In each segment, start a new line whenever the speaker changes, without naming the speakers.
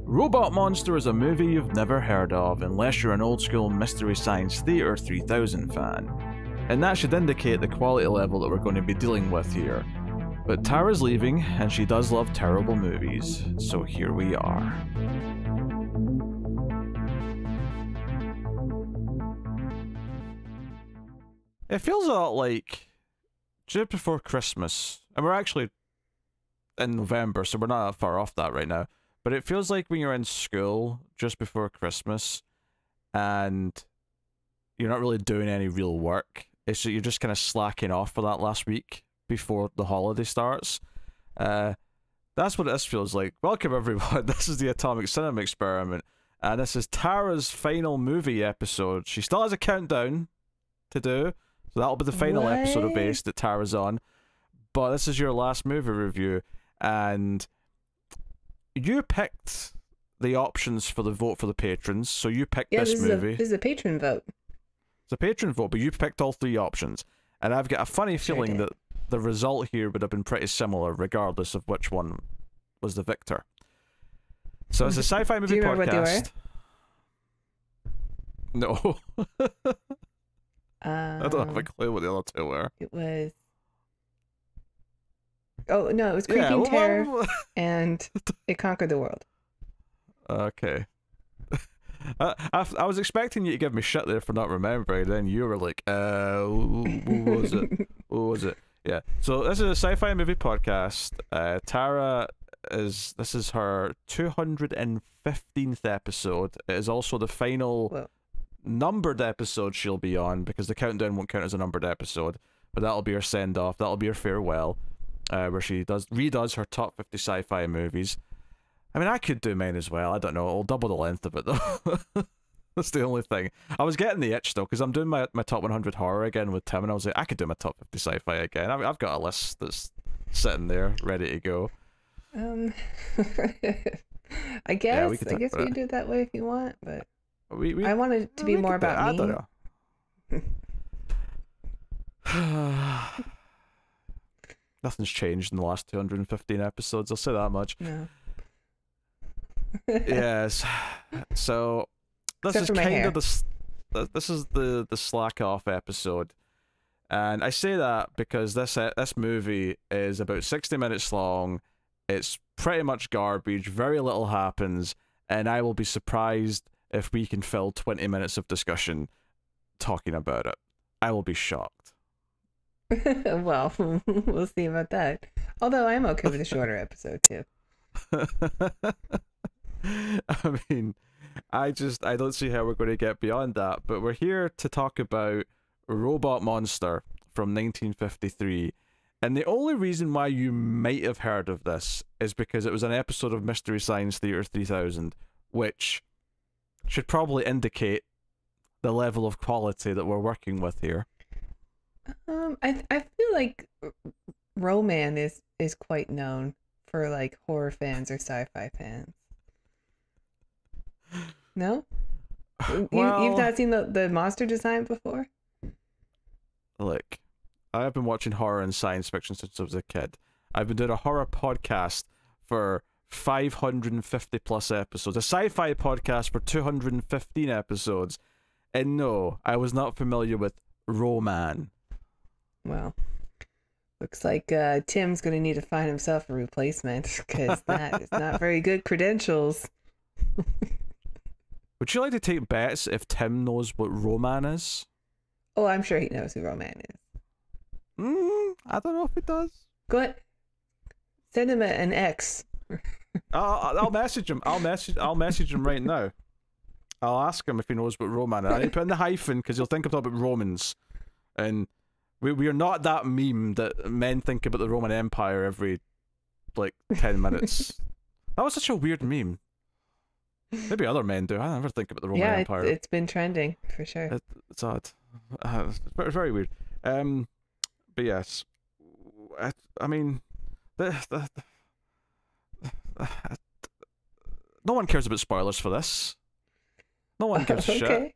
Robot Monster is a movie you've never heard of unless you're an old-school Mystery Science Theater 3000 fan, and that should indicate the quality level that we're going to be dealing with here. But Tara's leaving, and she does love terrible movies, so here we are. It feels a lot like just before Christmas, and we're actually in November, so we're not that far off that right now, but it feels like when you're in school just before Christmas, and you're not really doing any real work. It's you're just kind of slacking off for that last week before the holiday starts. That's what this feels like. Welcome everyone, this is the Atomic Cinema Experiment, and this is Tara's final movie episode. She still has a countdown to do, so that'll be the final episode of Base that Tara's on. But this is your last movie review, and you picked the options for the vote for the patrons, so you picked this movie.
This is a patron vote.
It's a patron vote, but you picked all three options. And I've got a funny feeling that the result here would have been pretty similar, regardless of which one was the victor. So it's a sci-fi movie podcast. Do you remember what they were? No. I don't have a clue what the other two were.
It was... Oh, no, it was Creeping Terror and It Conquered the World. Okay.
I was expecting you to give me shit there for not remembering, then you were like, what was it? What was it? Yeah. So this is a sci-fi movie podcast. Tara this is her 215th episode. It is also the final numbered episode she'll be on, because the countdown won't count as a numbered episode, but that'll be her send-off, that'll be her farewell, where she redoes her top 50 sci-fi movies. I mean, I could do mine as well. I don't know. I'll double the length of it, though. That's the only thing. I was getting the itch, though, because I'm doing my top 100 horror again with Tim, and I was like, I could do my top 50 sci-fi again. I've got a list that's sitting there, ready to go.
I guess we can do it that way if you want, but I want it to be more about me.
I don't know. Nothing's changed in the last 215 episodes, I'll say that much.
No.
Yes. So this is kind of the slack off episode, and I say that because this movie is about 60 minutes long. It's pretty much garbage. Very little happens, and I will be surprised if we can fill 20 minutes of discussion talking about it. I will be shocked.
Well, we'll see about that. Although I'm okay with a shorter episode too.
I mean, I don't see how we're going to get beyond that, but we're here to talk about Robot Monster from 1953, and the only reason why you might have heard of this is because it was an episode of Mystery Science Theater 3000, which should probably indicate the level of quality that we're working with here.
I feel like Roman is quite known for like horror fans or sci-fi fans. No?
Well,
you've not seen the monster design before?
Look, I have been watching horror and science fiction since I was a kid. I've been doing a horror podcast for 550 plus episodes, a sci-fi podcast for 215 episodes, and no, I was not familiar with Roman.
Well, looks like Tim's going to need to find himself a replacement, because that is not very good credentials.
Would you like to take bets if Tim knows what Roman is?
Oh, I'm sure he knows who Roman is.
I don't know if he does.
Go ahead. Send him an X.
I'll message him. I'll message him right now. I'll ask him if he knows what Roman is. I need to put in the hyphen because he'll think I'm talking about Romans. And we are not that meme that men think about the Roman Empire every, like, 10 minutes. That was such a weird meme. Maybe other men do. I never think about the Roman Empire.
Yeah, it's been trending, for sure.
It's odd. It's very weird. But yes. I mean, no one cares about spoilers for this. No one gives a shit.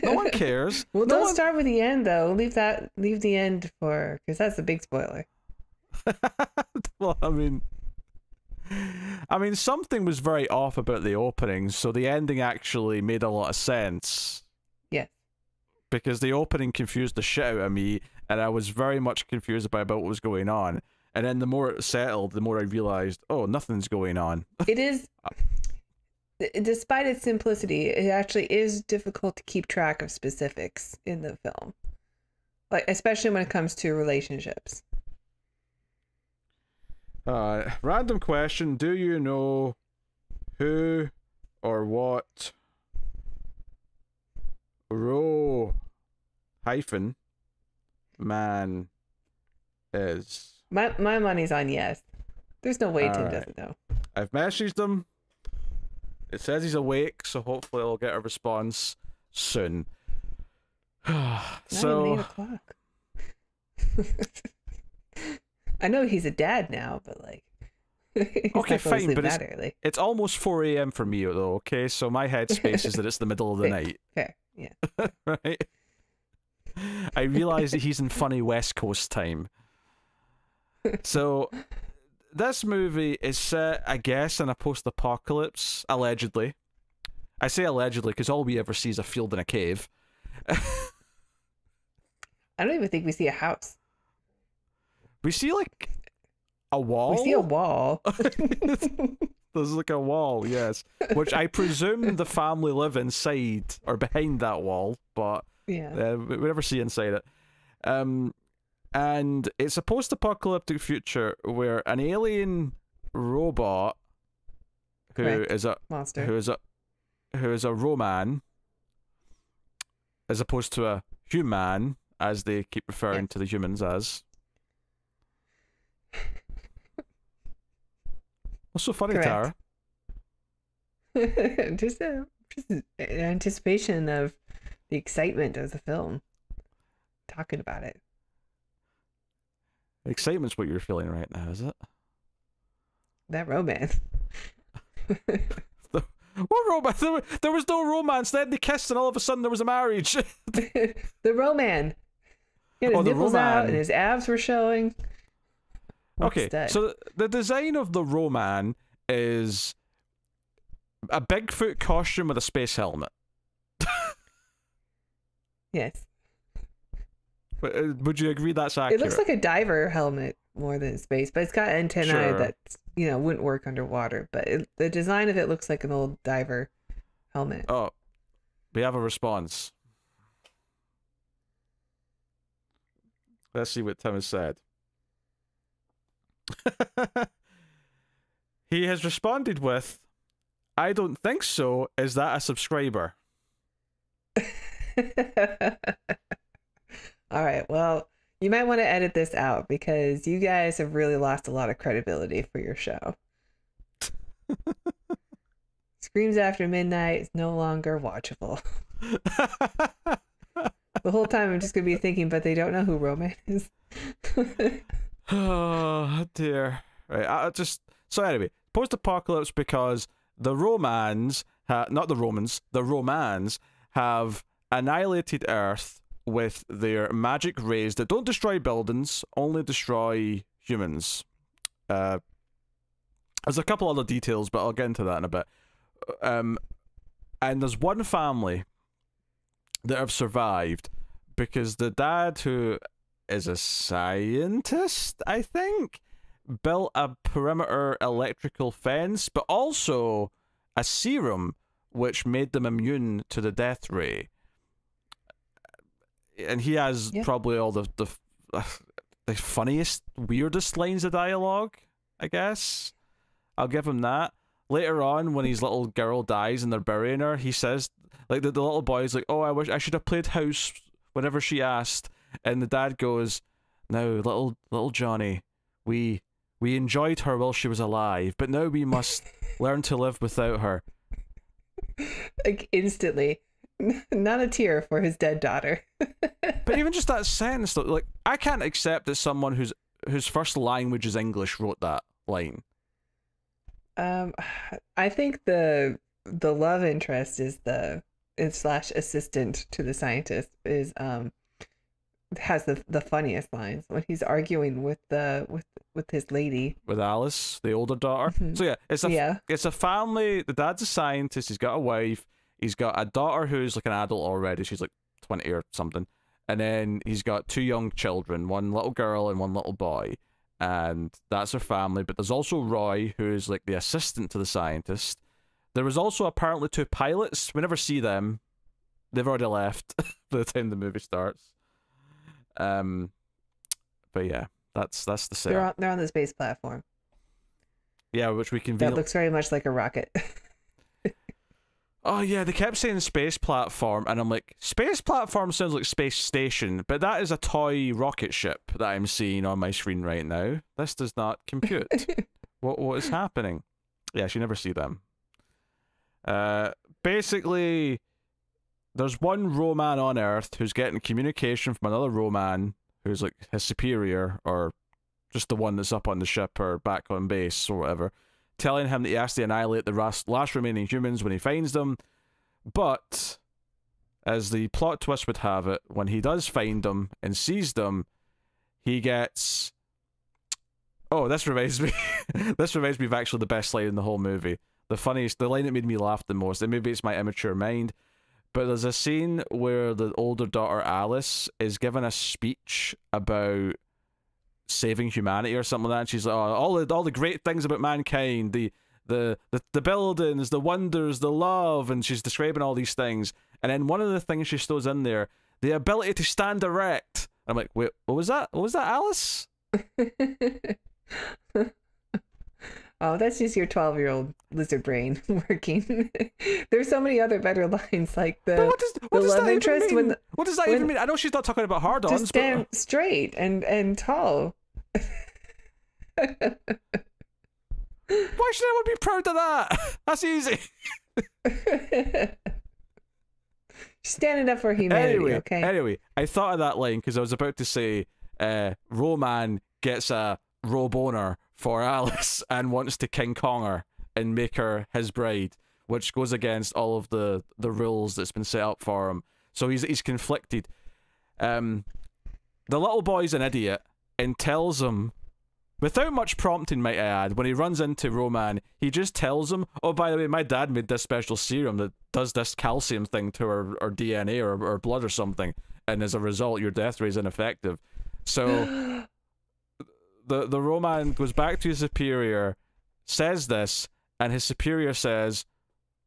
No one cares.
Well, don't start with the end though. Leave the end for, because that's a big spoiler.
Well, I mean, I mean, something was very off about the opening, so the ending actually made a lot of sense.
Yeah.
Because the opening confused the shit out of me, and I was very much confused about what was going on. And then the more it settled, the more I realized, oh, nothing's going on.
It is, despite its simplicity, it actually is difficult to keep track of specifics in the film. Like, especially when it comes to relationships.
Random question. Do you know who or what man is?
My money's on yes. There's no way Tim doesn't know.
I've messaged him. It says he's awake, so hopefully I'll get a response soon.
Not even 8 o'clock. I know he's a dad now, but like,
okay, fine, but
it's
almost 4 a.m. for me though. Okay, so my headspace is that it's the middle of the night.
Fair, yeah.
Right. I realize that he's in funny West Coast time. So, this movie is set, I guess, in a post-apocalypse, allegedly. I say allegedly because all we ever see is a field in a cave.
I don't even think we see a house.
We see, like, a wall?
We see a wall.
There's, like, a wall, yes. Which I presume the family live inside, or behind that wall, but
yeah.
We never see inside it. And it's a post-apocalyptic future where an alien robot who is a
monster,
who is a Roman, as opposed to a human, as they keep referring to the humans as. What's so funny,
Correct.
Tara?
just an anticipation of the excitement of the film. Talking about it.
Excitement's what you're feeling right now, is it?
That romance.
What romance? There was no romance. Then they kissed, and all of a sudden there was a marriage.
The Roman. He had his nipples out, and his abs were showing.
Okay, so the design of the Roman is a Bigfoot costume with a space helmet.
Yes.
Would you agree that's accurate?
It looks like a diver helmet more than space, but it's got antennae that, wouldn't work underwater. But the design of it looks like an old diver helmet.
Oh, we have a response. Let's see what Tim has said. He has responded with, "I don't think so. Is that a subscriber?"
All right, well, you might want to edit this out because you guys have really lost a lot of credibility for your show. Screams After Midnight is no longer watchable. The whole time I'm just going to be thinking, but they don't know who Roman is.
Oh, dear. Right, so anyway, post-apocalypse because the Romans, not the Romans, the Romans have annihilated Earth with their magic rays that don't destroy buildings, only destroy humans. There's a couple other details, but I'll get into that in a bit. And there's one family that have survived because the dad, who is a scientist, I think, built a perimeter electrical fence, but also a serum which made them immune to the death ray. And he has probably all the funniest, weirdest lines of dialogue, I guess. I'll give him that. Later on, when his little girl dies and they're burying her, he says, like, the little boy's like, "Oh, I wish I should have played house whenever she asked." And the dad goes, "Now, little Johnny, we enjoyed her while she was alive, but now we must learn to live without her."
Like, instantly. Not a tear for his dead daughter.
But even just that sentence, like, I can't accept that someone whose first language is English wrote that line.
I think the love interest is / assistant to the scientist is has the funniest lines when he's arguing with the with his lady,
with Alice, the older daughter. So yeah, it's a family. The dad's a scientist. He's got a wife. He's got a daughter who's like an adult already. She's like 20 or something. And then he's got two young children, one little girl and one little boy. And that's her family. But there's also Roy, who's like the assistant to the scientist. There was also apparently two pilots. We never see them. They've already left by the time the movie starts. But yeah, that's the setup.
They're on the space platform.
Yeah, which we can.
That looks very much like a rocket.
Oh yeah, they kept saying space platform, and I'm like, space platform sounds like space station, but that is a toy rocket ship that I'm seeing on my screen right now. This does not compute. What is happening? Yeah, you never see them. Basically, there's one Roman on Earth who's getting communication from another Roman who's like his superior, or just the one that's up on the ship or back on base or whatever, telling him that he has to annihilate the last remaining humans when he finds them. But, as the plot twist would have it, when he does find them and sees them, he gets... Oh, this reminds me. This reminds me of actually the best line in the whole movie. The line that made me laugh the most, and maybe it's my immature mind, but there's a scene where the older daughter Alice is given a speech about saving humanity or something like that, and she's like, oh, all the great things about mankind, the buildings, the wonders, the love, and she's describing all these things, and then one of the things she throws in there, the ability to stand erect. I'm like, wait, what was that, Alice?
Oh, that's just your 12-year-old lizard brain working. There's so many other better lines, like the love interest.
What does that even mean? I know she's not talking about hard-ons,
to stand straight and tall.
Why should anyone be proud of that? That's easy.
Standing up for humanity,
Anyway, I thought of that line because I was about to say Roman gets a boner for Alice and wants to King Kong her and make her his bride, which goes against all of the rules that's been set up for him. So he's conflicted. The little boy's an idiot and tells him, without much prompting, might I add, when he runs into Roman, he just tells him, oh, by the way, my dad made this special serum that does this calcium thing to our DNA or blood or something, and as a result, your death rate is ineffective. So the Roman goes back to his superior, says this, and his superior says,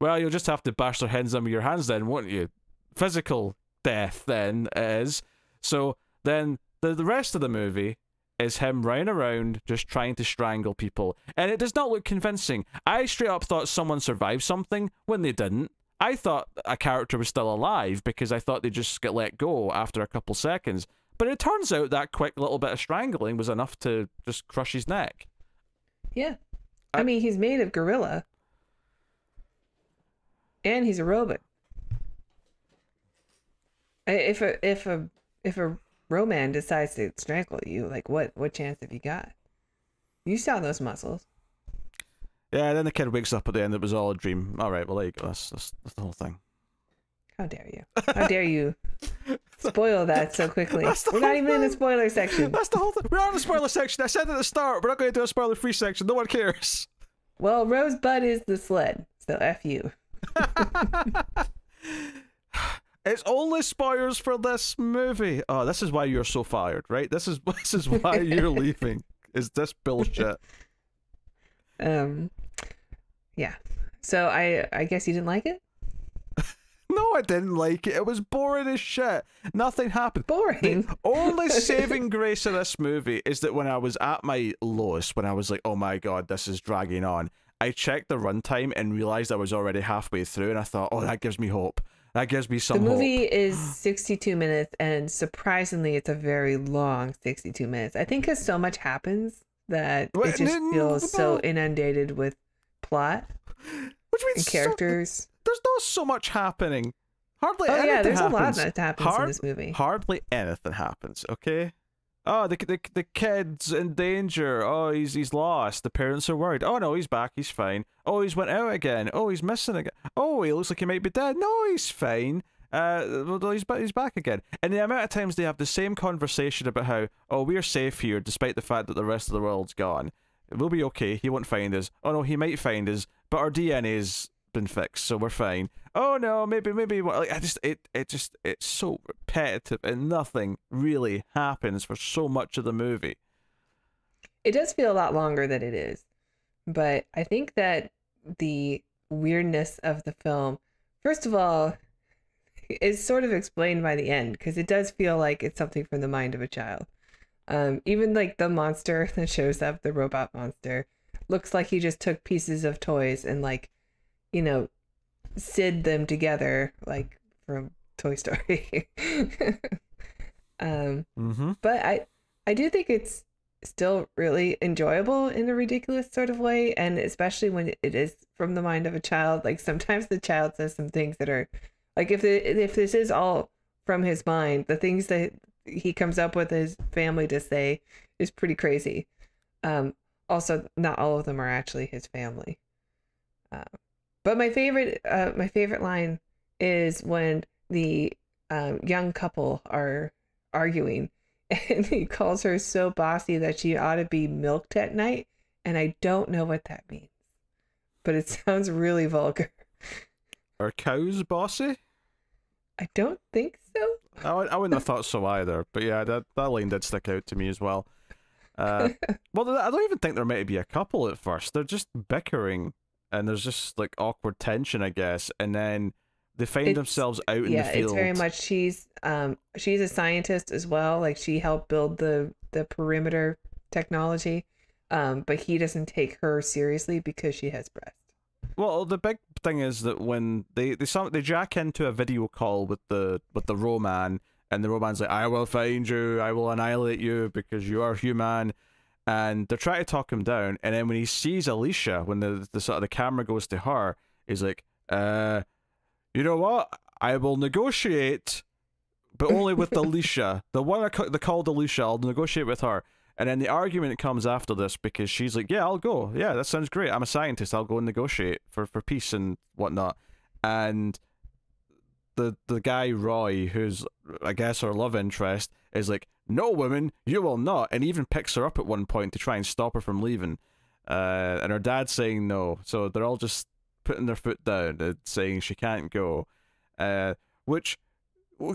well, you'll just have to bash their heads in with your hands then, won't you? Physical death, then, is. So then the rest of the movie is him running around just trying to strangle people, and it does not look convincing. I straight up thought someone survived something when they didn't. I thought a character was still alive because I thought they just get let go after a couple seconds. But it turns out that quick little bit of strangling was enough to just crush his neck. Yeah.
I mean, he's made of gorilla. And he's a robot. If a Roman decides to strangle you, like what chance have you got? You saw those muscles.
Yeah, then the kid wakes up at the end, it was all a dream. Alright, well there you go, that's the whole thing.
How dare you? How dare you spoil that so quickly? We're not even in the spoiler section.
That's the whole thing. We are in the spoiler section. I said at the start, we're not going to do a spoiler-free section. No one cares.
Well, Rosebud is the sled, so F you.
It's only spoilers for this movie. Oh, this is why you're so fired, right? This is why you're leaving. Is this bullshit?
Yeah. So I guess you didn't like it?
No, I didn't like it. It was boring as shit. Nothing happened.
Boring?
The only saving grace of this movie is that when I was at my lowest, when I was like, oh my god, this is dragging on, I checked the runtime and realized I was already halfway through, and I thought, oh, that gives me hope. That gives me some hope.
The movie is 62 minutes, and surprisingly, it's a very long 62 minutes. I think because so much happens that it just feels so inundated with plot and characters.
There's not so much happening. Hardly anything happens.
There's a lot that happens in this movie.
Hardly anything happens, okay? Oh, the kid's in danger. Oh, he's lost. The parents are worried. Oh, no, he's back. He's fine. Oh, he's went out again. Oh, he's missing again. Oh, he looks like he might be dead. No, he's fine. Well, he's back again. And the amount of times they have the same conversation about how, oh, we're safe here despite the fact that the rest of the world's gone. We'll be okay. He won't find us. Oh no, he might find us, but our DNA's been fixed, so we're fine. Oh no, maybe. Like, it's so repetitive, and nothing really happens for so much of the movie.
It does feel a lot longer than it is, but I think that the weirdness of the film, first of all, is sort of explained by the end, because it does feel like it's something from the mind of a child. Even like the monster that shows up, the robot monster, looks like he just took pieces of toys and, like, you know, Sid them together, like from Toy Story. But I do think it's still really enjoyable in a ridiculous sort of way, and especially when it is from the mind of a child. Like, sometimes the child says some things that are like, if this is all from his mind, the things that he comes up with his family to say is pretty crazy. Also, not all of them are actually his family. But my favorite line is when the young couple are arguing, and he calls her so bossy that she ought to be milked at night, and I don't know what that means, but it sounds really vulgar.
Are cows bossy?
I don't think so.
I wouldn't have thought so either, but yeah, that line did stick out to me as well. Well, I don't even think there might be a couple at first. They're just bickering, and there's just like awkward tension, I guess, and then they find themselves out in the field.
Yeah, it's very much she's a scientist as well. Like, she helped build the perimeter technology, but he doesn't take her seriously because she has breasts. Well,
the big thing is that when they jack into a video call with the Roman, and the Roman's like, I will find you, I will annihilate you because you are human, and they're trying to talk him down, and then when he sees Alicia, when the sort of the camera goes to her, he's like, you know what? I will negotiate, but only with Alicia. The one they called Alicia, I'll negotiate with her. And then the argument comes after this, because she's like, yeah, I'll go. Yeah, that sounds great. I'm a scientist. I'll go and negotiate for peace and whatnot. And the guy, Roy, who's, I guess, her love interest, is like, no, woman, you will not. And he even picks her up at one point to try and stop her from leaving. And her dad's saying no. So they're all just putting their foot down and saying she can't go. Which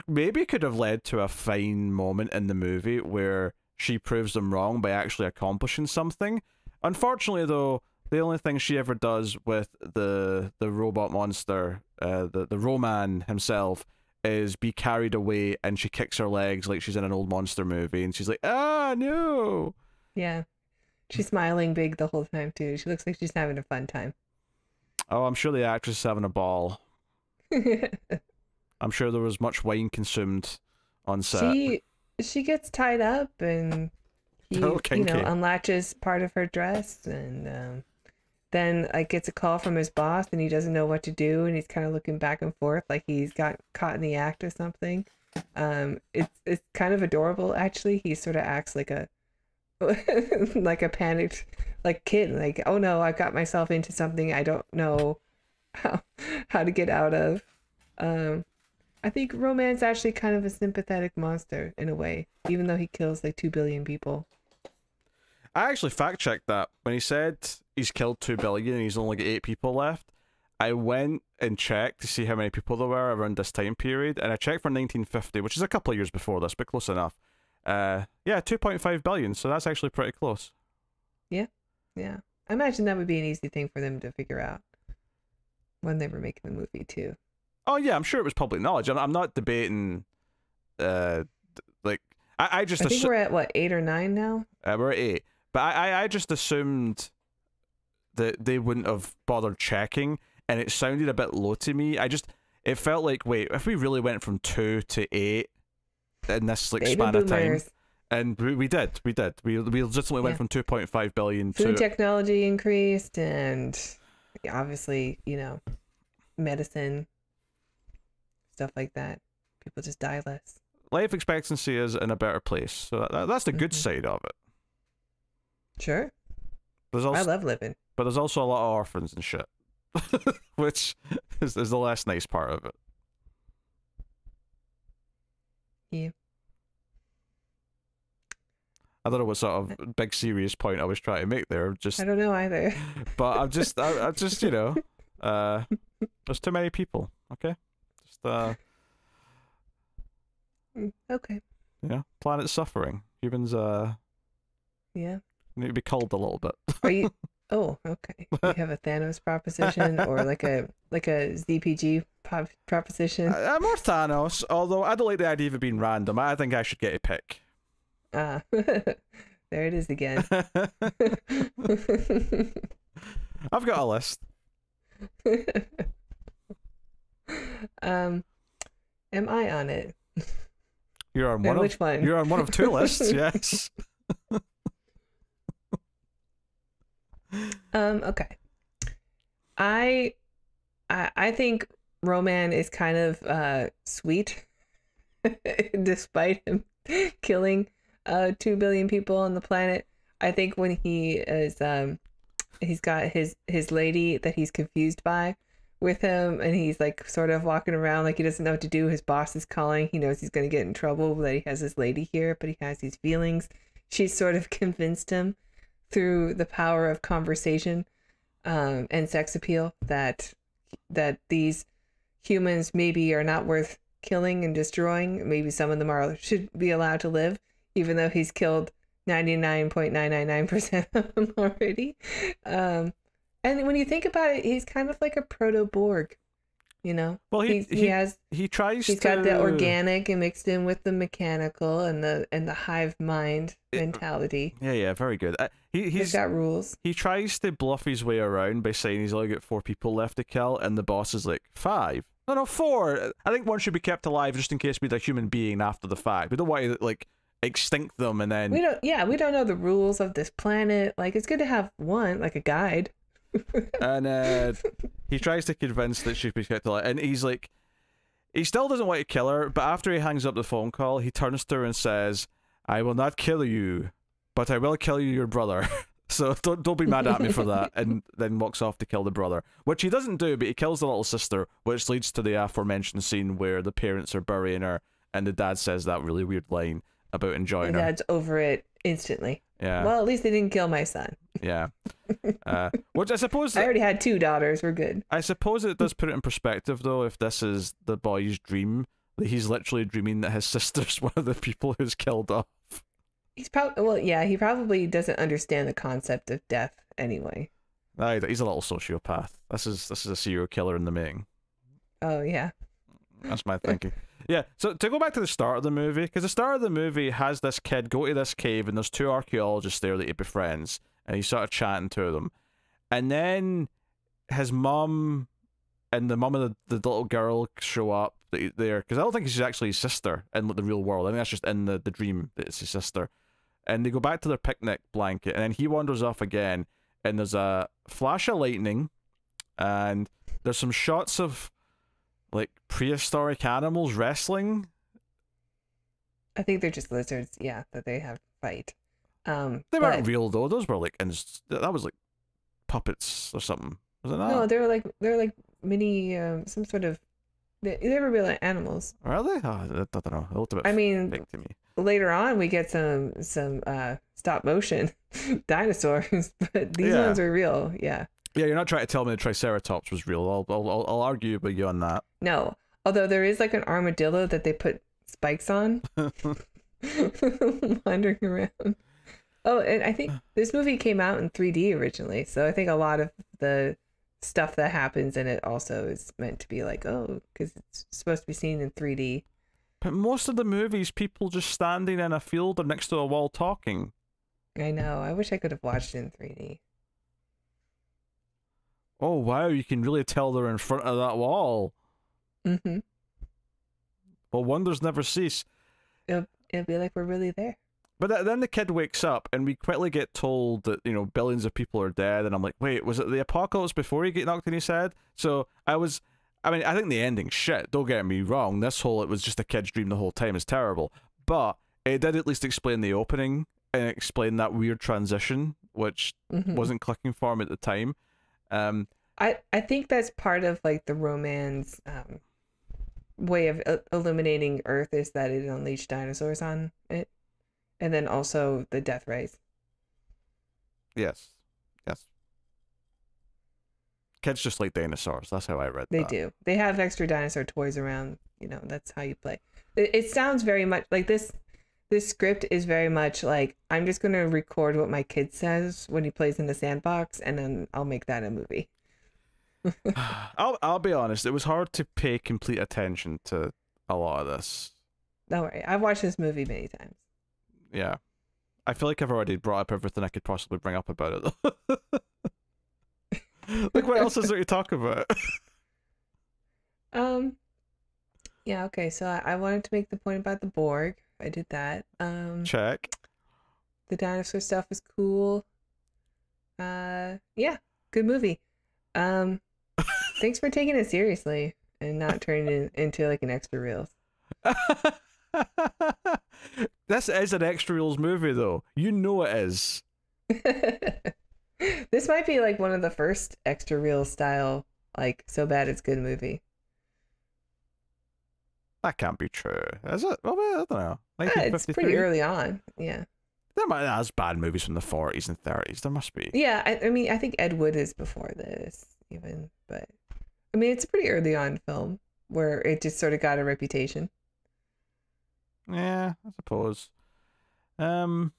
maybe could have led to a fine moment in the movie where she proves them wrong by actually accomplishing something. Unfortunately, though, the only thing she ever does with the robot monster, the Roman himself, is be carried away, and she kicks her legs like she's in an old monster movie, and she's like, ah, no!
Yeah. She's smiling big the whole time, too. She looks like she's having a fun time.
Oh, I'm sure the actress is having a ball. I'm sure there was much wine consumed on set.
She gets tied up, and he unlatches part of her dress, and then gets a call from his boss, and he doesn't know what to do, and he's kind of looking back and forth like he's got caught in the act or something. It's kind of adorable, actually. He sort of acts like a like a panicked kid, like, oh no, I've got myself into something I don't know how to get out of. I think Roman's actually kind of a sympathetic monster in a way, even though he kills like 2 billion people.
I actually fact-checked that. When he said he's killed 2 billion and he's only got 8 people left, I went and checked to see how many people there were around this time period, and I checked for 1950, which is a couple of years before this, but close enough. Yeah, 2.5 billion, so that's actually pretty close.
Yeah. I imagine that would be an easy thing for them to figure out when they were making the movie, too.
Oh yeah, I'm sure it was public knowledge. I'm not debating. I think
we're at what, 8 or 9 now.
We're at 8, but I just assumed that they wouldn't have bothered checking, and it sounded a bit low to me. It felt like, wait, if we really went from 2 to 8 in this span of time, and we did. We legitimately went from 2.5 billion to
food technology increased, and obviously, medicine. Stuff like that. People just die less.
Life expectancy is in a better place, so that's the good side of it.
Sure. I love living.
But there's also a lot of orphans and shit, which is the less nice part of it.
Yeah.
I don't know what sort of big serious point I was trying to make there. Just
I don't know either.
But I'm just you know, there's too many people. Okay, just
Okay.
yeah, planet suffering. Humans
Yeah.
need to be culled a little bit.
Are you? Oh, okay. You have a Thanos proposition or like a ZPG proposition?
I'm more Thanos, although I don't like the idea of it being random. I think I should get a pick.
Ah, there it is again.
I've got a list.
Am I on it?
You're on one.
Which one?
You're on one of two lists. Yes.
Okay. I think Roman is kind of sweet, despite him killing 2 billion people on the planet. I think when he is he's got his lady that he's confused by with him, and he's like sort of walking around like he doesn't know what to do. His boss is calling. He knows he's going to get in trouble that he has his lady here, but he has these feelings. She's sort of convinced him through the power of conversation and sex appeal that these humans maybe are not worth killing and destroying. Maybe some of them should be allowed to live, even though he's killed 99.999% of them already. And when you think about it, he's kind of like a proto-Borg, you know?
Well, he's
got the organic and mixed in with the mechanical and the hive mind mentality.
Yeah, very good.
He's got rules.
He tries to bluff his way around by saying he's only got 4 people left to kill, and the boss is like, 5? No, 4. I think one should be kept alive just in case we're a human being after the fact. We don't want to like extinct them and then.
We don't know the rules of this planet. Like, it's good to have one, like a guide.
And he tries to convince that she should be kept alive, and he's like, he still doesn't want to kill her, but after he hangs up the phone call, he turns to her and says, "I will not kill you, but I will kill your brother." So don't be mad at me for that. And then walks off to kill the brother, which he doesn't do, but he kills the little sister, which leads to the aforementioned scene where the parents are burying her, and the dad says that really weird line about enjoying her.
Dad's over it instantly.
Yeah.
Well, at least they didn't kill my son.
Yeah. Which I suppose...
I already had 2 daughters. We're good.
I suppose it does put it in perspective, though, if this is the boy's dream, that he's literally dreaming that his sister's one of the people who's killed off.
He's probably... Well, yeah, he probably doesn't understand the concept of death anyway.
He's a little sociopath. This is a serial killer in the making.
Oh, yeah.
That's my thinking. Yeah, so to go back to the start of the movie, because the start of the movie has this kid go to this cave, and there's 2 archaeologists there that he befriends, and he's sort of chatting to them. And then his mum and the mum of the little girl show up there, because I don't think she's actually his sister in the real world. I think that's just in the dream that it's his sister. And they go back to their picnic blanket, and then he wanders off again, and there's a flash of lightning, and there's some shots of like prehistoric animals wrestling.
I think they're just lizards, yeah, that they have fight.
They weren't real though. Those were like, that was like puppets or something. Was it not?
No, they were like mini some sort of. They were real animals.
Are they? Oh, I don't know. It looked a bit fake to me.
Later on we get some stop motion dinosaurs, but these ones are real. Yeah.
Yeah, you're not trying to tell me the Triceratops was real. I'll argue with you on that.
No, although there is like an armadillo that they put spikes on, wandering around. Oh, and I think this movie came out in 3D originally, so I think a lot of the stuff that happens in it also is meant to be like, oh, because it's supposed to be seen in 3D.
But most of the movies, people just standing in a field or next to a wall talking.
I know. I wish I could have watched it in 3D.
Oh, wow, you can really tell they're in front of that wall.
Mm-hmm.
Well, wonders never cease.
It'll be like we're really there.
But then the kid wakes up, and we quickly get told that, you know, billions of people are dead, and I'm like, wait, was it the apocalypse before he get knocked in his head? So I think the ending's shit, don't get me wrong. It was just a kid's dream the whole time is terrible. But it did at least explain the opening, and explain that weird transition, which wasn't clicking for him at the time.
I think that's part of like the romance way of illuminating Earth is that it unleashed dinosaurs on it, and then also the death rays.
Yes. Kids just like dinosaurs. That's how I read
They
that.
do. They have extra dinosaur toys around. You know, that's how you play. It sounds very much like this. This script is very much like, I'm just going to record what my kid says when he plays in the sandbox, and then I'll make that a movie.
I'll be honest. It was hard to pay complete attention to a lot of this.
Don't worry. I've watched this movie many times.
Yeah. I feel like I've already brought up everything I could possibly bring up about it, though. Like, what else is there to talk about?
Yeah, okay, so I wanted to make the point about the Borg. I did that.
Check.
The dinosaur stuff was cool. Yeah, good movie. Thanks for taking it seriously and not turning it into like an extra reels.
This is an extra reels movie, though. You know it is.
This might be like one of the first extra reel style, like, so bad it's good movie.
That can't be true. Is it? Well, I don't know.
It's pretty early on. Yeah.
There's bad movies from the 40s and 30s. There must be.
Yeah, I mean, I think Ed Wood is before this, even. But, I mean, it's a pretty early on film where it just sort of got a reputation.
Yeah, I suppose. I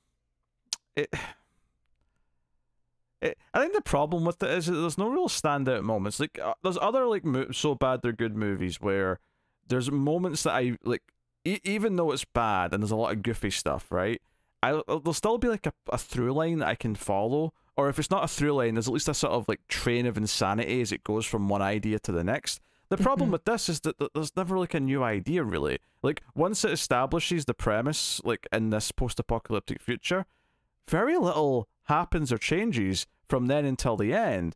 think the problem with it is that there's no real standout moments. Like, there's other like so bad they're good movies where there's moments that I like, even though it's bad and there's a lot of goofy stuff, right? There'll still be like a through line that I can follow, or if it's not a through line, there's at least a sort of like train of insanity as it goes from one idea to the next. The problem with this is that there's never like a new idea really. Like, once it establishes the premise, like in this post-apocalyptic future, very little happens or changes from then until the end.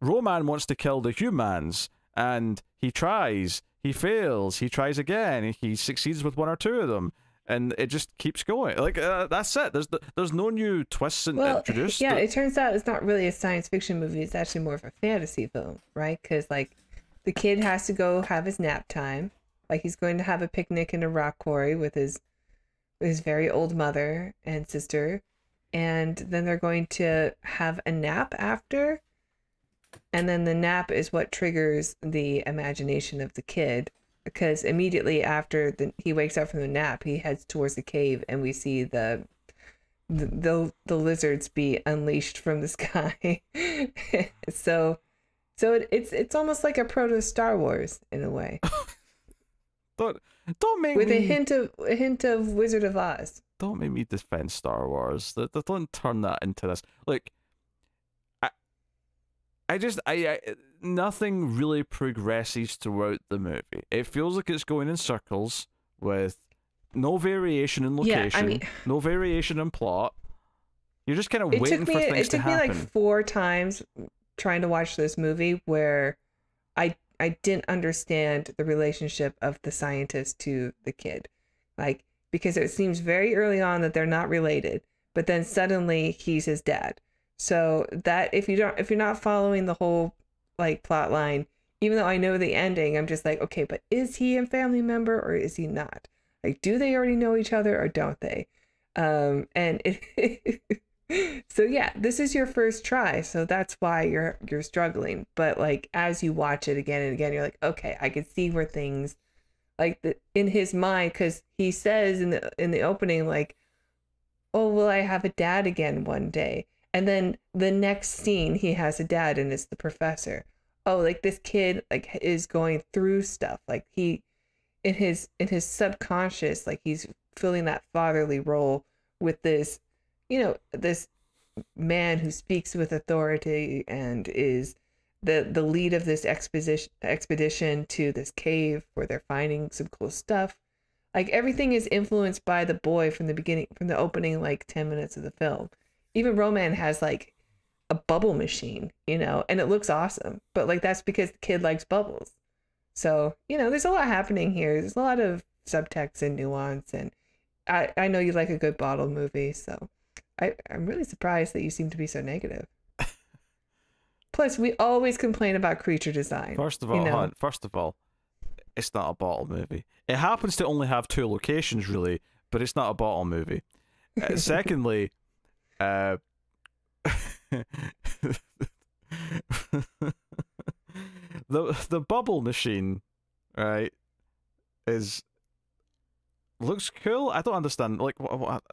Roman wants to kill the humans, and he tries, he fails, he tries again, he succeeds with one or two of them, and it just keeps going. Like, that's it. There's no new twists introduced.
Yeah, it turns out it's not really a science fiction movie. It's actually more of a fantasy film, right? Because like, the kid has to go have his nap time. Like, he's going to have a picnic in a rock quarry with his very old mother and sister. And then they're going to have a nap after. And then the nap is what triggers the imagination of the kid. Because immediately after he wakes up from the nap, he heads towards the cave, and we see the lizards be unleashed from the sky. So it's almost like a proto Star Wars in a way.
Don't make
with
me...
a hint of Wizard of Oz.
Don't make me defend Star Wars. Don't turn that into this. Like, I nothing really progresses throughout the movie. It feels like it's going in circles with no variation in location,
yeah, I mean,
no variation in plot. You're just kind of waiting for things to happen.
It took me like 4 times trying to watch this movie where I didn't understand the relationship of the scientist to the kid. Like, because it seems very early on that they're not related, but then suddenly he's his dad. So that if you're not following the whole like plot line, even though I know the ending, I'm just like, okay, but is he a family member or is he not? Like, do they already know each other or don't they? And it so yeah, this is your first try, so that's why you're struggling. But like, as you watch it again and again, you're like, okay, I can see where things like in his mind, because he says in the opening, like, oh, will I have a dad again one day? And then the next scene, he has a dad, and it's the professor. Oh, like, this kid like is going through stuff. Like, he in his subconscious, like, he's filling that fatherly role with this, this man who speaks with authority and is the lead of this expedition to this cave where they're finding some cool stuff. Like, everything is influenced by the boy from the beginning, from the opening like 10 minutes of the film. Even Roman has like a bubble machine, and it looks awesome. But like, that's because the kid likes bubbles. So, there's a lot happening here. There's a lot of subtext and nuance, and I know you like a good bottle movie, so I'm really surprised that you seem to be so negative. Plus, we always complain about creature design.
First of all, It's not a bottle movie. It happens to only have 2 locations, really, but it's not a bottle movie. Secondly, the bubble machine, right, looks cool. I don't understand. Like, what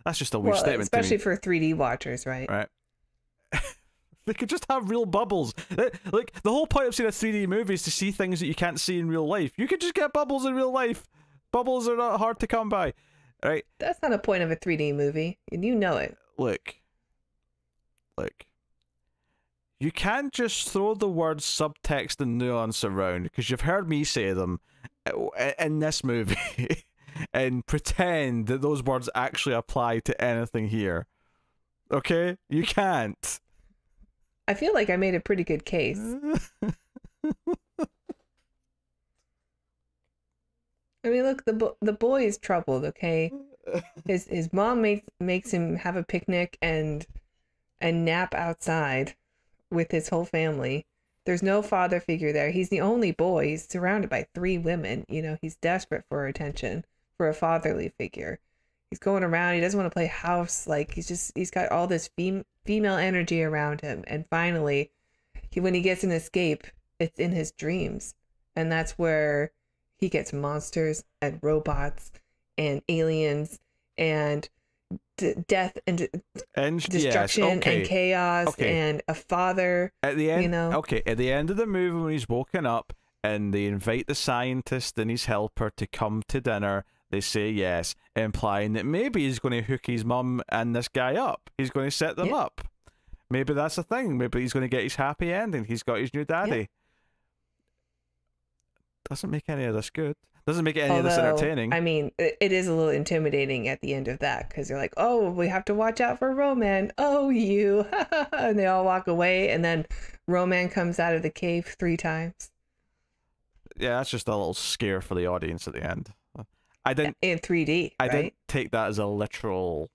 that's just a weird statement.
Especially for 3D watchers, right?
Right. They could just have real bubbles. Like, the whole point of seeing a 3D movie is to see things that you can't see in real life. You could just get bubbles in real life. Bubbles are not hard to come by, right?
That's not a point of a 3D movie, and you know it.
Look. You can't just throw the words subtext and nuance around, because you've heard me say them in this movie, and pretend that those words actually apply to anything here. Okay? You can't.
I feel like I made a pretty good case. I mean, look, the boy is troubled, okay? His mom makes him have a picnic and nap outside with his whole family. There's no father figure there. He's the only boy. He's surrounded by 3 women. You know, he's desperate for attention, for a fatherly figure. He's going around. He doesn't want to play house. Like, he's got all this female energy around him. And finally, when he gets an escape, it's in his dreams. And that's where he gets monsters and robots and aliens and death and destruction, yes, okay, and chaos, okay, and a father
at the end.
You know,
okay, at the end of the movie, when he's woken up and they invite the scientist and his helper to come to dinner, they say yes, implying that maybe he's going to hook his mum and this guy up. He's going to set them up. Maybe that's a thing. Maybe he's going to get his happy ending. He's got his new daddy. Yeah. Doesn't make any of this good. Doesn't make any of this entertaining.
I mean, it is a little intimidating at the end of that, because they're like, oh, we have to watch out for Roman. Oh, you. And they all walk away, and then Roman comes out of the cave 3 times.
Yeah, that's just a little scare for the audience at the end. I didn't
in 3D.
I didn't take that as a literal.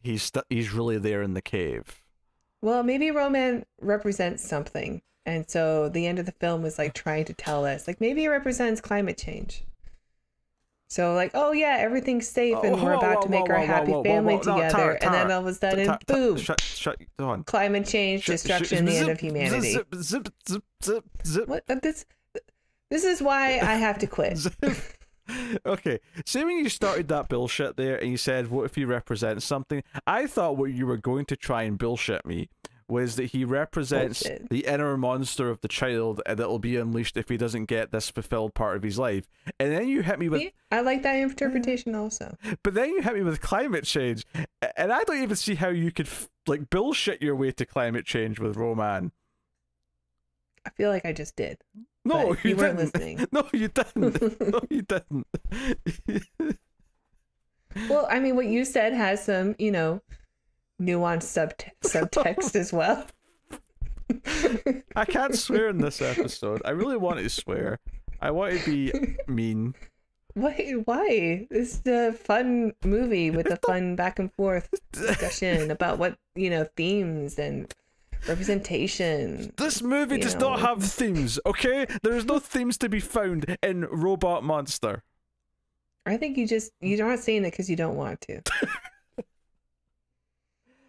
He's really there in the cave.
Well, maybe Roman represents something, and so the end of the film was like trying to tell us, like, maybe it represents climate change. So, like, oh yeah, everything's safe, and we're about to make our happy family together, and then all of a sudden, boom!
Shut on.
Climate change, destruction, the end of humanity. What? This is why I have to quit.
Okay, say when you started that bullshit there and you said, what if he represents something? I thought what you were going to try and bullshit me was that he represents the inner monster of the child, and it'll be unleashed if he doesn't get this fulfilled part of his life. And then you hit me with...
I like that interpretation also.
But then you hit me with climate change, and I don't even see how you could like bullshit your way to climate change with Roman.
I feel like I just did.
No, you
weren't
didn't.
Listening.
No, you didn't. No, you didn't.
Well, I mean, what you said has some, you know, nuanced subtext as well.
I can't swear in this episode. I really want to swear. I want to be mean.
Why? This is a fun movie with a fun back and forth discussion about what, you know, themes and representation.
This movie does not have themes, okay? There is no themes to be found in Robot Monster.
I think you're not saying it because you don't want to.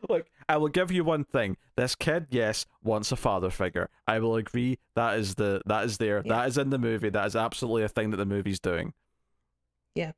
Look, I will give you one thing. This kid, yes, wants a father figure. I will agree. That is there. Yeah. That is in the movie. That is absolutely a thing that the movie's doing.
Yeah.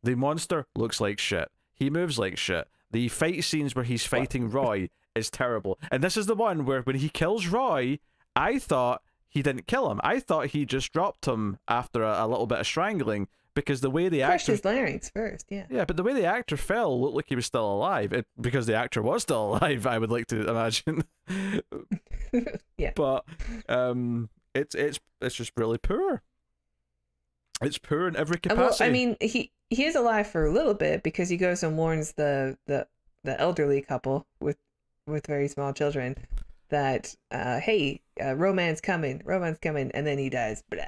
The monster looks like shit. He moves like shit. The fight scenes where he's fighting Roy is terrible. And this is the one where when he kills Roy, I thought he didn't kill him. I thought he just dropped him after a little bit of strangling, because the way the actor...
crushed his larynx first, yeah.
Yeah, but the way the actor fell looked like he was still alive. Because the actor was still alive, I would like to imagine.
Yeah.
But it's just really poor. It's poor in every capacity.
Well, I mean, he is alive for a little bit, because he goes and warns the elderly couple with very small children that, hey, Roman's coming, and then he dies, blah.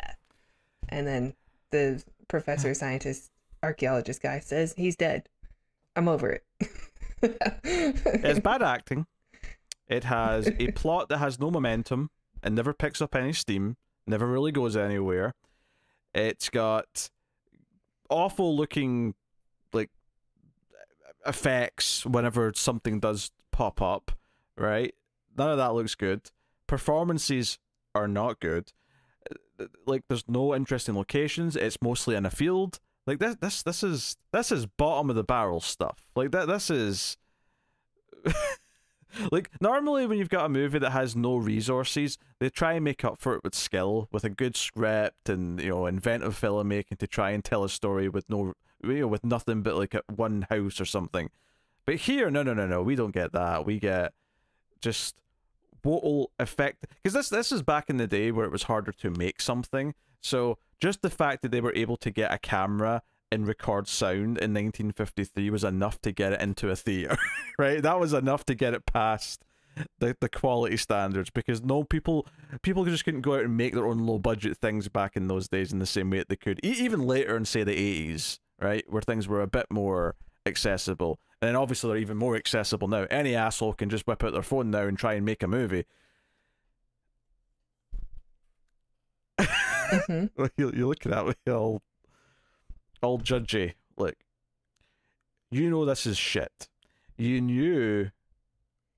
And then the professor, scientist, archaeologist guy says he's dead. I'm over it.
It's bad acting. It has a plot that has no momentum and never picks up any steam, never really goes anywhere. It's got awful looking like effects whenever something does pop up, right? None of that looks good. Performances are not good. Like, there's no interesting locations. It's mostly in a field. Like, this is bottom of the barrel stuff. Like, this is like, normally when you've got a movie that has no resources, they try and make up for it with skill, with a good script and, you know, inventive filmmaking to try and tell a story with no, you know, with nothing but like one house or something. But here, no, we don't get that. We get just what will affect, because this is back in the day where it was harder to make something. So just the fact that they were able to get a camera and record sound in 1953 was enough to get it into a theater, right? That was enough to get it past the quality standards, because no people just couldn't go out and make their own low budget things back in those days in the same way that they could even later in, say, the 80s, right, where things were a bit more accessible. And then obviously they're even more accessible now. Any asshole can just whip out their phone now and try and make a movie. Mm-hmm. You're looking at me all judgy. Like, you know this is shit. You knew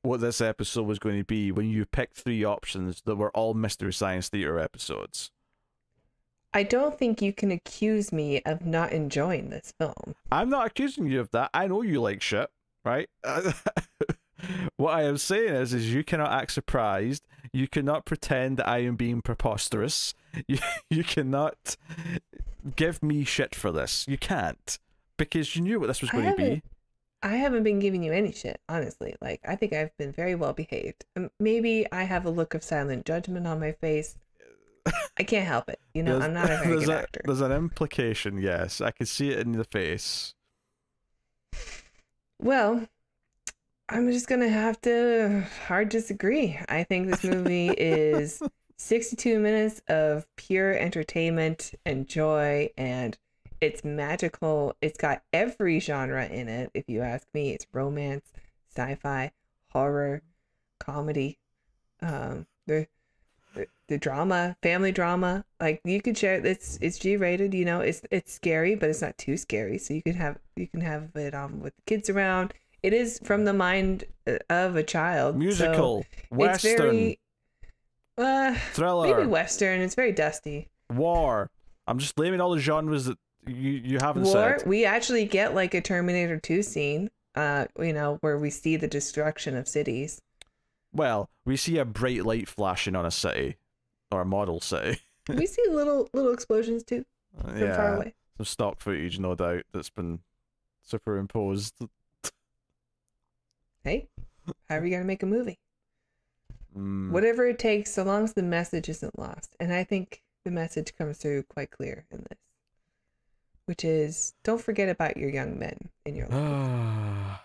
what this episode was going to be when you picked 3 options that were all Mystery Science Theater episodes.
I don't think you can accuse me of not enjoying this film.
I'm not accusing you of that. I know you like shit, right? What I am saying is you cannot act surprised. You cannot pretend that I am being preposterous. You cannot give me shit for this. You can't. Because you knew what this was going to be.
I haven't been giving you any shit, honestly. Like, I think I've been very well behaved. Maybe I have a look of silent judgment on my face. I can't help it. You know, I'm not a very good actor.
There's an implication, yes. I can see it in the face.
Well, I'm just going to have to hard disagree. I think this movie is 62 minutes of pure entertainment and joy, and it's magical. It's got every genre in it, if you ask me. It's romance, sci-fi, horror, comedy, the drama, family drama. Like, you could share it's G-rated, you know. It's scary, but it's not too scary. So you can have it with the kids around. It is from the mind of a child.
Musical, so Western, thriller,
maybe Western. It's very dusty.
War. I'm just naming all the genres that you haven't
said.
War.
We actually get like a Terminator 2 scene, you know, where we see the destruction of cities.
Well, we see a bright light flashing on a city, or a model city.
We see little explosions too, from far away.
Some stock footage, no doubt, that's been superimposed.
Hey, how are you gonna make a movie? Whatever it takes, so long as the message isn't lost. And I think the message comes through quite clear in this, which is, don't forget about your young men in your life.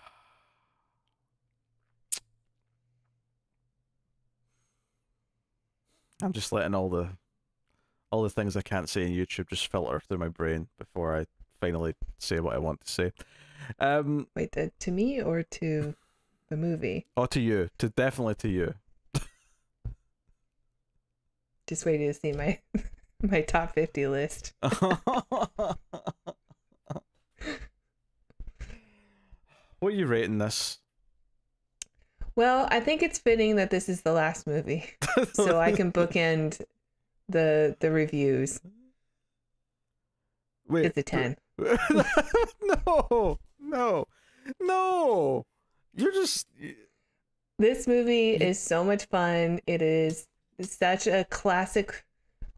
I'm just letting all the things I can't say on YouTube just filter through my brain before I finally say what I want to say.
Wait, to me or to the movie?
Oh, to you. Definitely to you.
Just waiting to see my top 50 list.
What are you rating this?
Well, I think it's fitting that this is the last movie, so I can bookend the reviews.
Wait,
it's a 10.
No. You're just...
This movie is so much fun. It is such a classic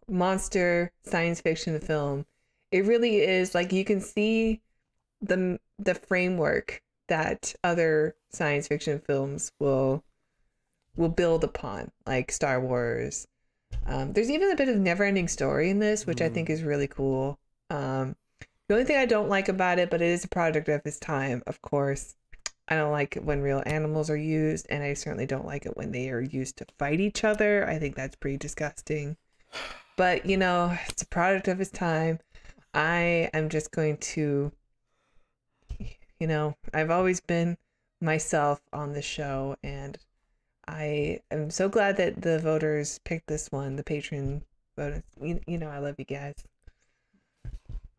monster science fiction film. It really is. Like, you can see the framework that other science fiction films will build upon, like Star Wars. There's even a bit of never-ending story in this, which I think is really cool. The only thing I don't like about it, but it is a product of its time, of course, I don't like it when real animals are used, and I certainly don't like it when they are used to fight each other. I think that's pretty disgusting. But, you know, it's a product of its time. I am just going to, you know, I've always been myself on this show, and I am so glad that the voters picked this one, the patron voters. You know, I love you guys.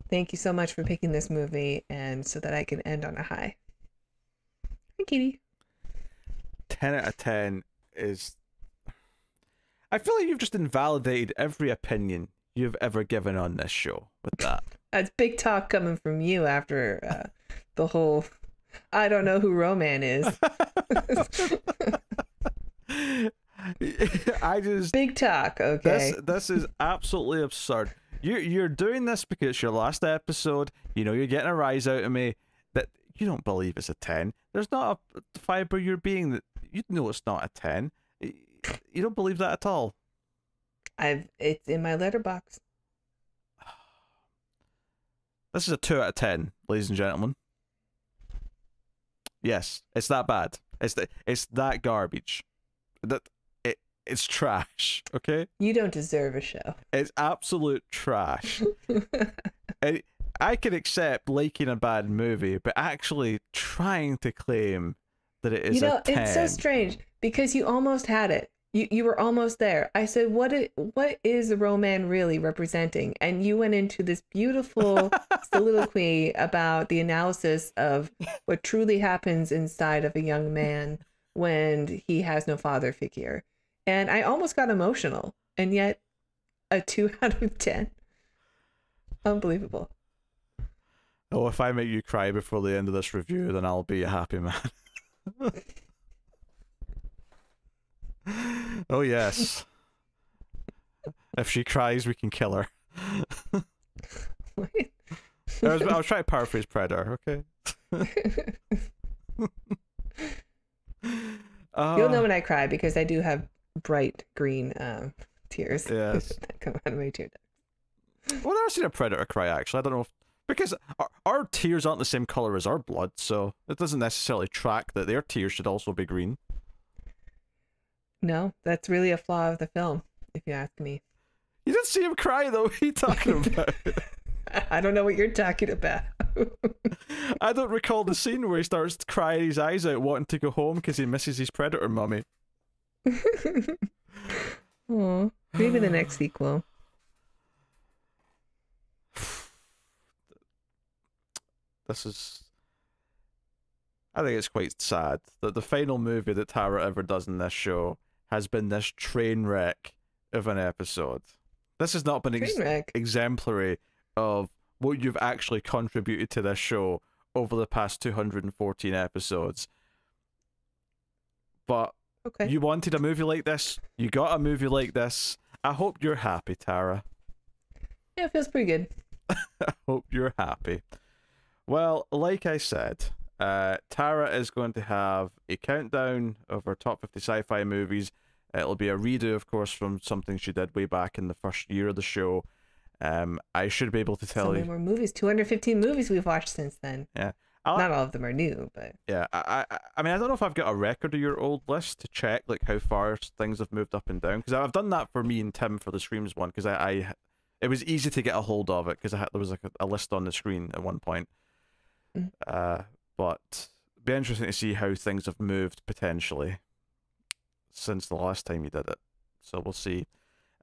Thank you so much for picking this movie, and so that I can end on a high. Hi, Kitty.
10 out of 10 is... I feel like you've just invalidated every opinion you've ever given on this show with that.
That's big talk coming from you after the whole... I don't know who Roman is.
I just...
Big talk, okay.
This is absolutely absurd. You're doing this because it's your last episode. You know you're getting a rise out of me that you don't believe it's a 10. There's not a fiber you're being that you know it's not a 10. You don't believe that at all.
It's in my letterbox.
This is a 2 out of 10, ladies and gentlemen. Yes, it's that bad. It's that garbage. It's trash, okay?
You don't deserve a show.
It's absolute trash. I can accept liking a bad movie, but actually trying to claim that it is a 10.
It's so strange because you almost had it. You were almost there. I said, what is Roman really representing? And you went into this beautiful soliloquy about the analysis of what truly happens inside of a young man when he has no father figure. And I almost got emotional, and yet a 2 out of 10. Unbelievable.
Oh, if I make you cry before the end of this review, then I'll be a happy man. Oh, yes. If she cries, we can kill her. I was trying to paraphrase Predator, okay?
You'll know when I cry because I do have bright green tears.
Yes.
That come out of my tear ducts.
Well, I've never seen a predator cry, actually. I don't know if... Because our tears aren't the same color as our blood, so it doesn't necessarily track that their tears should also be green.
No, that's really a flaw of the film, if you ask me.
You didn't see him cry, though. What are you talking about?
I don't know what you're talking about.
I don't recall the scene where he starts crying his eyes out, wanting to go home because he misses his predator mummy.
Oh, maybe the next sequel.
This is... I think it's quite sad that the final movie that Tara ever does in this show has been this train wreck of an episode. This has not been exemplary of what you've actually contributed to this show over the past 214 episodes. But
okay.
You wanted a movie like this. You got a movie like this. I hope you're happy, Tara.
Yeah, it feels pretty good.
I hope you're happy. Well, like I said, Tara is going to have a countdown of her top 50 sci-fi movies. It'll be a redo, of course, from something she did way back in the first year of the show. I should be able to tell you...
So many more movies. 215 movies we've watched since then.
Yeah.
Not all of them are new, but...
Yeah, I mean, I don't know if I've got a record of your old list to check, like, how far things have moved up and down, because I've done that for me and Tim for the Screams one, because it was easy to get a hold of it, because there was like a list on the screen at one point. But it'd be interesting to see how things have moved, potentially, since the last time you did it. So we'll see.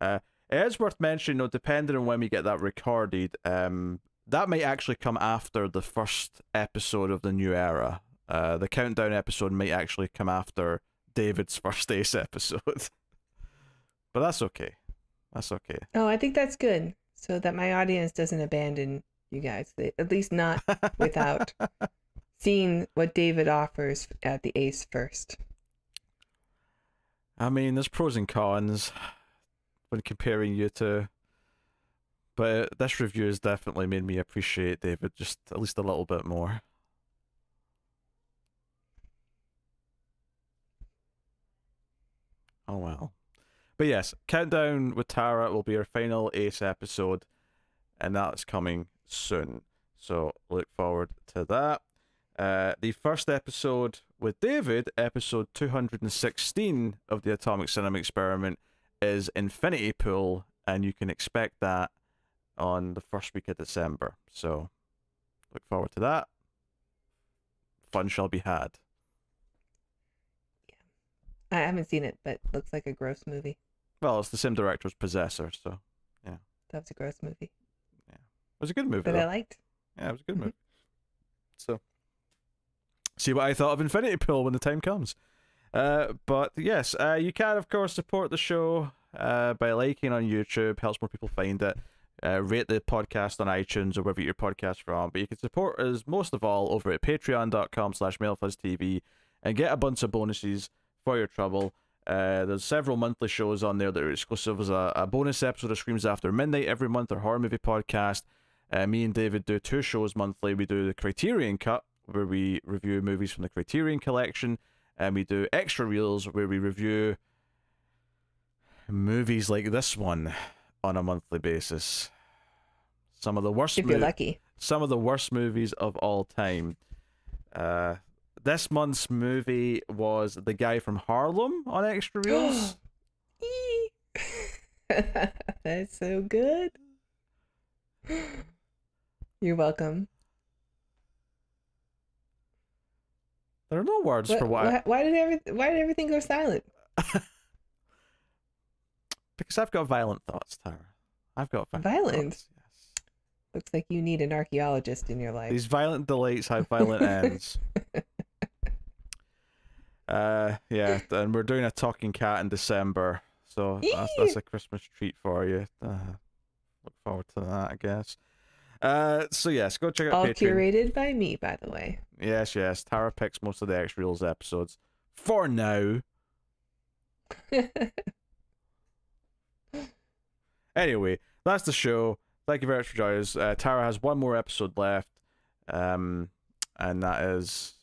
It is worth mentioning, though, depending on when we get that recorded, that might actually come after the first episode of the new era. The countdown episode might actually come after David's first Ace episode. But that's okay. That's okay.
Oh, I think that's good. So that my audience doesn't abandon you guys. At least not without seeing what David offers at the Ace first.
I mean, there's pros and cons when comparing you two. But this review has definitely made me appreciate David just at least a little bit more. Oh well. But yes, Countdown with Tara will be our final Ace episode, and that's coming soon. So look forward to that. The first episode with David, episode 216 of the Atomic Cinema Experiment, is Infinity Pool, and you can expect that on the first week of December. So look forward to that. Fun shall be had.
Yeah. I haven't seen it, but looks like a gross movie.
Well, it's the same director as Possessor, so yeah.
That was a gross movie.
Yeah. was a good movie.
That I liked.
Yeah, it was a good movie. So, see what I thought of Infinity Pool when the time comes. But yes, you can of course support the show by liking on YouTube. Helps more people find it. Rate the podcast on iTunes or wherever you get your podcast from. But you can support us most of all over at patreon.com/MailFuzzTV and get a bunch of bonuses for your trouble. There's several monthly shows on there that are exclusive. As a bonus episode of Screams After Midnight every month, our horror movie podcast. Me and David do 2 shows monthly. We do the Criterion Cut, where we review movies from the Criterion Collection, and we do Extra Reels, where we review movies like this one on a monthly basis. Some of the worst
if you're lucky.
Some of the worst movies of all time. This month's movie was The Guy from Harlem on Extra Reels.
That's so good. You're welcome.
There are no words for why.
Why did everything go silent?
Because I've got violent thoughts, Tara. I've got violent thoughts, yes.
Looks like you need an archaeologist in your life.
These violent delights have violent ends. Yeah, and we're doing a talking cat in December, so that's a Christmas treat for you. Look forward to that, I guess. So yes, go check out
all
Patreon.
Curated by me, by the way.
Yes. Tara picks most of the Extra Reels episodes for now. Anyway, that's the show. Thank you very much for joining us. Tara has one more episode left, and that's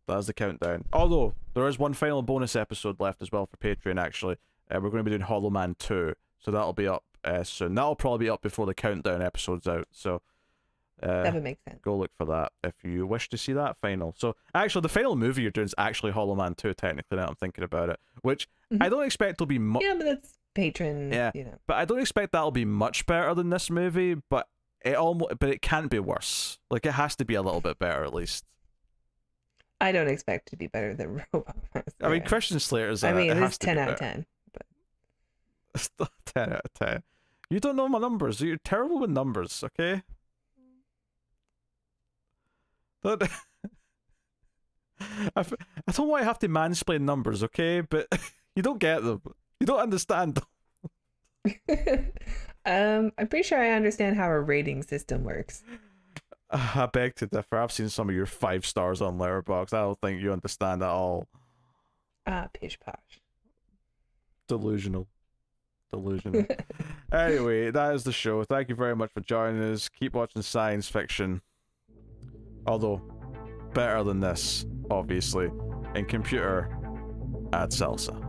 the countdown. Although there is one final bonus episode left as well for Patreon. Actually, we're going to be doing Hollow Man 2, so that'll be up soon. That'll probably be up before the countdown episode's out. So
that would make sense.
Go look for that if you wish to see that final. So actually, the final movie you're doing is actually Hollow Man 2. Technically, now I'm thinking about it, which I don't expect will be much.
Yeah, but that's patron.
Yeah,
you know.
But I don't expect that'll be much better than this movie. But it can't be worse. Like, it has to be a little bit better at least.
I don't expect to be better than Robot Monster.
I mean, Christian Slater's.
I mean, it's 10 out of 10. But
it's not 10 out of 10. You don't know my numbers. You're terrible with numbers. Okay. I don't want to have to mansplain numbers, okay? But you don't get them. You don't understand them.
I'm pretty sure I understand how a rating system works.
I beg to differ. I've seen some of your 5 stars on Letterboxd. I don't think you understand at all.
Pish posh.
Delusional. Anyway, that is the show. Thank you very much for joining us. Keep watching science fiction. Although, better than this, obviously. In computer, add salsa.